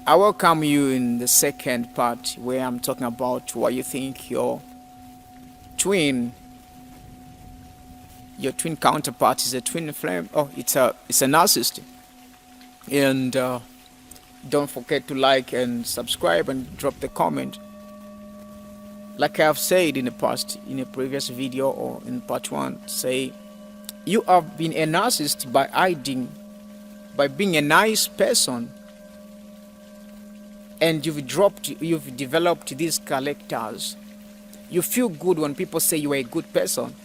I welcome you in the second part where I'm talking about why you think twin, your twin counterpart is a twin flame. Oh, it's a narcissist. And don't forget to like and subscribe and drop the comment. Like I have said in the past, in a previous video or in part one, say you have been a narcissist by hiding, by being a nice person, and you've developed these characters. You feel good when people say you are a good person,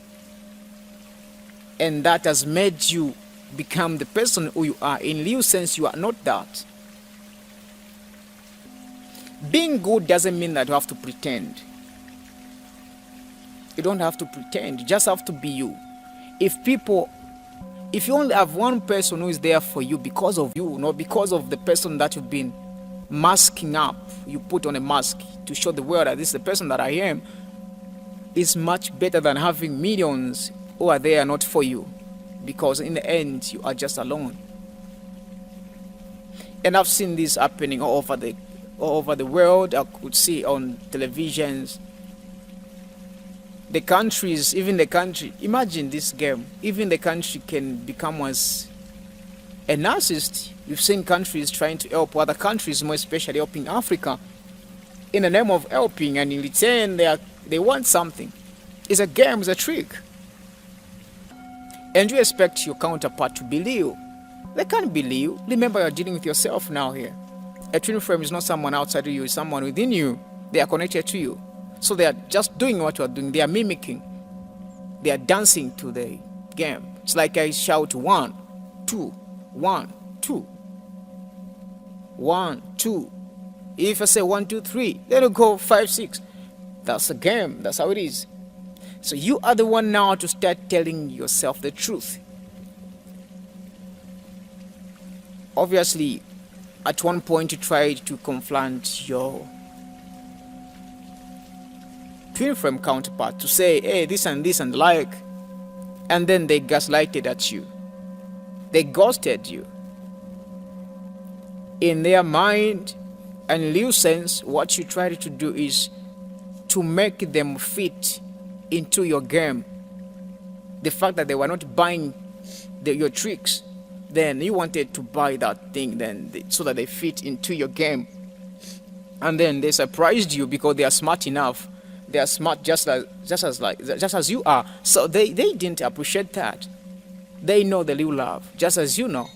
and that has made you become the person who you are. In real sense, you are not that. Being good doesn't mean that you have to pretend. You don't have to pretend. You just have to be you. If you only have one person who is there for you because of you, not because of the person that you've been masking up, you put on a mask to show the world that this is the person that I am, is much better than having millions who are there not for you, because in the end you are just alone. And I've seen this happening all over the world. I could see on televisions, the countries, even the country, imagine this game, even the country can become as a narcissist. You've seen countries trying to help other countries, more especially helping Africa, in the name of helping, and in return they want something. It's a game, it's a trick. And you expect your counterpart to believe you. They can't believe you. Remember, you're dealing with yourself now here. A twin flame is not someone outside of you, it's someone within you. They are connected to you. So they are just doing what you are doing. They are mimicking. They are dancing to the game. It's like I shout 1, 2, 1, 2. 1, 2. If I say 1, 2, 3, then it'll go 5, 6. That's a game. That's how it is. So you are the one now to start telling yourself the truth. Obviously, at one point you tried to confront your twin flame counterpart to say, hey, this and this and like, and then they gaslighted at you. They ghosted you. In their mind and real sense, what you tried to do is to make them fit into your game. The fact that they were not buying your tricks, then you wanted to buy that thing so that they fit into your game. And then they surprised you because they are smart enough. They are smart just as you are. So they didn't appreciate that. They know the real love, just as you know.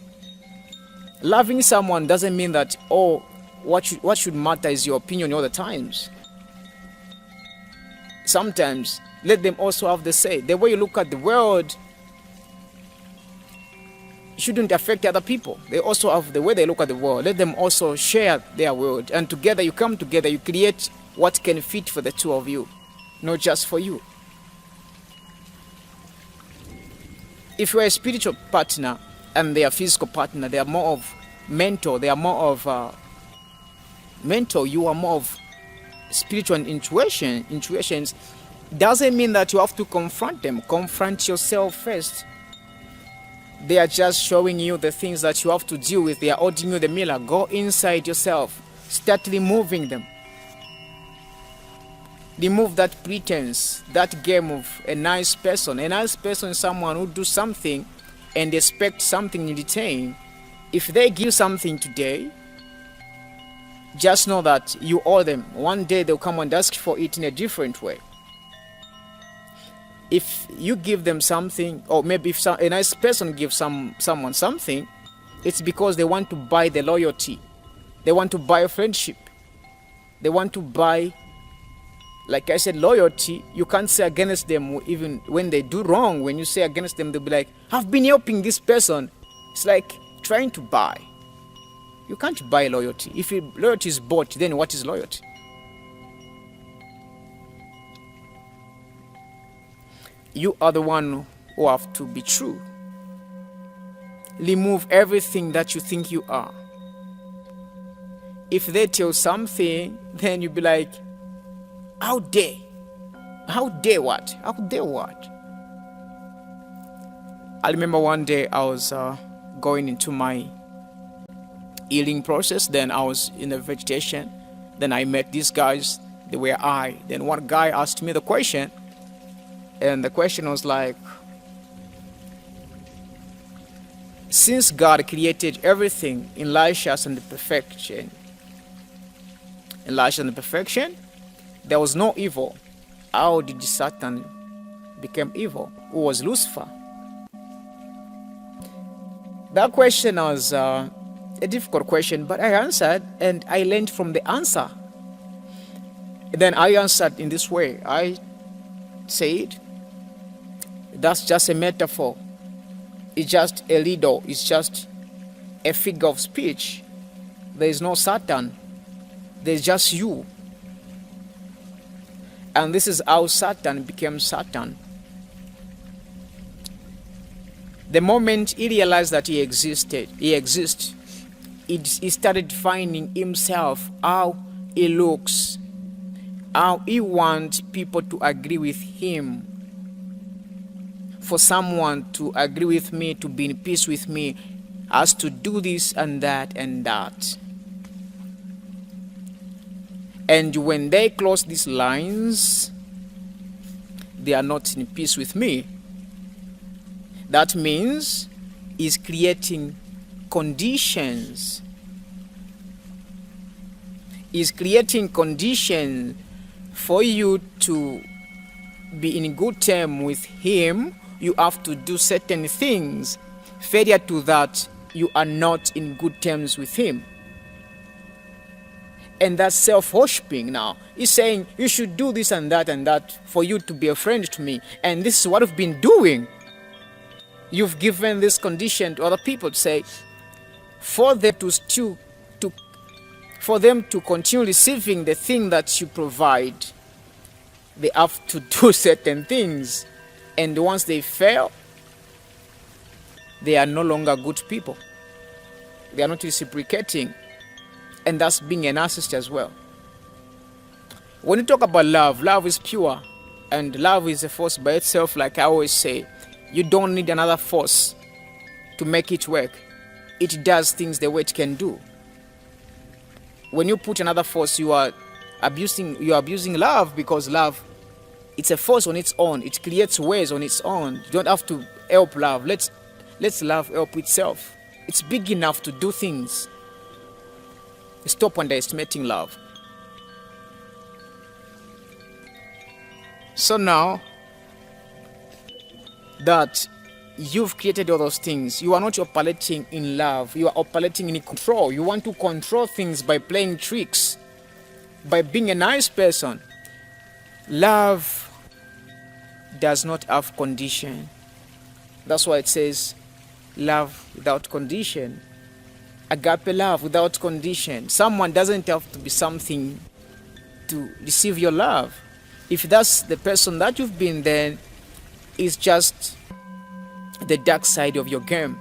Loving someone doesn't mean that, oh, what should matter is your opinion all the times. Sometimes let them also have the say. The way you look at the world shouldn't affect other people. They also have the way they look at the world. Let them also share their world. And together you come together, you create what can fit for the two of you, not just for you. If you're a spiritual partner and they are physical partner, they are more of mentor, they are more of mentor, you are more of spiritual intuitions. Doesn't mean that you have to confront them. Confront yourself first. They are just showing you the things that you have to deal with. They are holding you the mirror. Go inside yourself. Start removing them. Remove that pretense, that game of a nice person. A nice person is someone who do something and expect something in return. If they give something today, just know that you owe them. One day they'll come and ask for it in a different way. If you give them something, or maybe if a nice person gives someone something, it's because they want to buy the loyalty. They want to buy a friendship. They want to buy, like I said, loyalty. You can't say against them even when they do wrong. When you say against them, they'll be like, I've been helping this person. It's like trying to buy. You can't buy loyalty. If loyalty is bought, then what is loyalty? You are the one who have to be true. Remove everything that you think you are. If they tell something, then you'll be like, how dare? How dare what? How dare what? I remember one day I was going into my healing process. Then I was in the vegetation. Then I met these guys. They were high. Then one guy asked me the question, and the question was like, since God created everything in righteousness and perfection, there was no evil. How did Satan become evil? Who was Lucifer? That question was a difficult question, but I answered, and I learned from the answer. Then I answered in this way. I said, that's just a metaphor. It's just a riddle. It's just a figure of speech. There is no Satan. There's just you. And this is how Satan became Satan. The moment he realized that he exists, he started finding himself, how he looks, how he wants people to agree with him. For someone to agree with me, to be in peace with me, has to do this and that and that. And when they cross these lines, they are not in peace with me. That means he's creating conditions. He's creating conditions for you to be in good term with him. You have to do certain things. Failure to that, you are not in good terms with him. And that's self-worshiping now. He's saying, you should do this and that for you to be a friend to me. And this is what I've been doing. You've given this condition to other people to say, for them to continue receiving the thing that you provide, they have to do certain things. And once they fail, they are no longer good people. They are not reciprocating. And that's being a narcissist as well. When you talk about love, love is pure. And love is a force by itself, like I always say. You don't need another force to make it work. It does things the way it can do. When you put another force, you are abusing love, because love, it's a force on its own. It creates ways on its own. You don't have to help love. Let's love help itself. It's big enough to do things. Stop underestimating love. So now that you've created all those things, you are not operating in love. You are operating in control. You want to control things by playing tricks, by being a nice person. Love does not have condition. That's why it says love without condition. Agape love without condition. Someone doesn't have to be something to receive your love. If that's the person that you've been, then it's just the dark side of your game.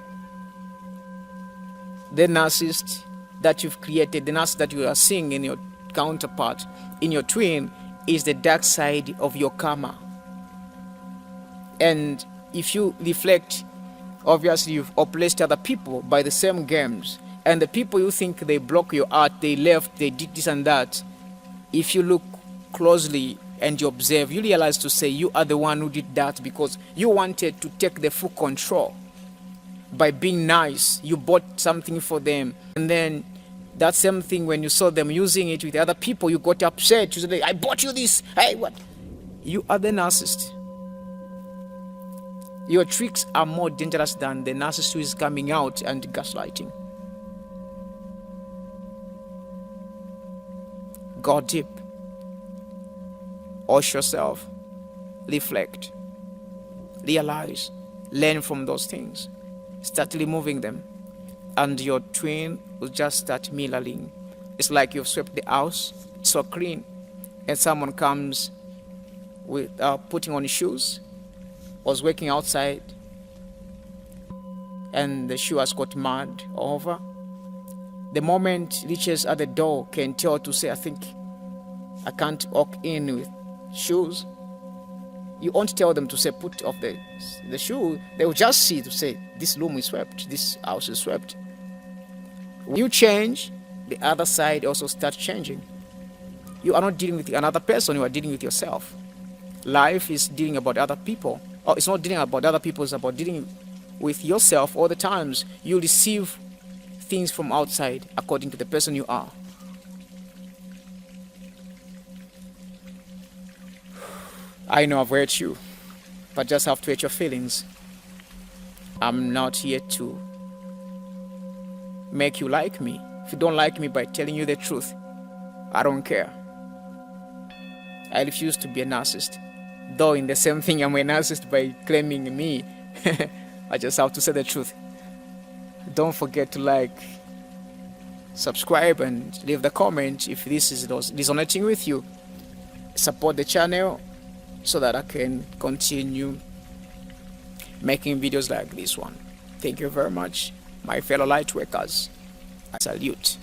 The narcissist that you've created, the narcissist that you are seeing in your counterpart, in your twin, is the dark side of your karma. And if you reflect, obviously you've oppressed other people by the same games. And the people you think they broke your heart, they left, they did this and that. If you look closely and you observe, you realize to say you are the one who did that, because you wanted to take the full control. By being nice, you bought something for them. And then that same thing, when you saw them using it with other people, you got upset. You said, I bought you this. Hey, what? You are the narcissist. Your tricks are more dangerous than the narcissist who is coming out and gaslighting. Go deep. Wash yourself. Reflect. Realize. Learn from those things. Start removing them. And your twin will just start mirroring. It's like you've swept the house, it's so clean, and someone comes with putting on shoes, was working outside, and the shoe has got mud all over. The moment it reaches at the door, can tell to say, I think I can't walk in with shoes. You won't tell them to say, put off the shoe. They will just see to say, this room is swept, this house is swept. When you change, the other side also starts changing. You are not dealing with another person, you are dealing with yourself. Life is dealing about other people. Or it's not dealing about other people, it's about dealing with yourself. All the times you receive things from outside according to the person you are. I know I've hurt you, but just have to hurt your feelings. I'm not here to make you like me. If you don't like me by telling you the truth, I don't care. I refuse to be a narcissist. Though in the same thing, I'm a narcissist by claiming me. I just have to say the truth. Don't forget to like, subscribe, and leave the comment if this is resonating with you. Support the channel so that I can continue making videos like this one. Thank you very much, my fellow light workers. I salute.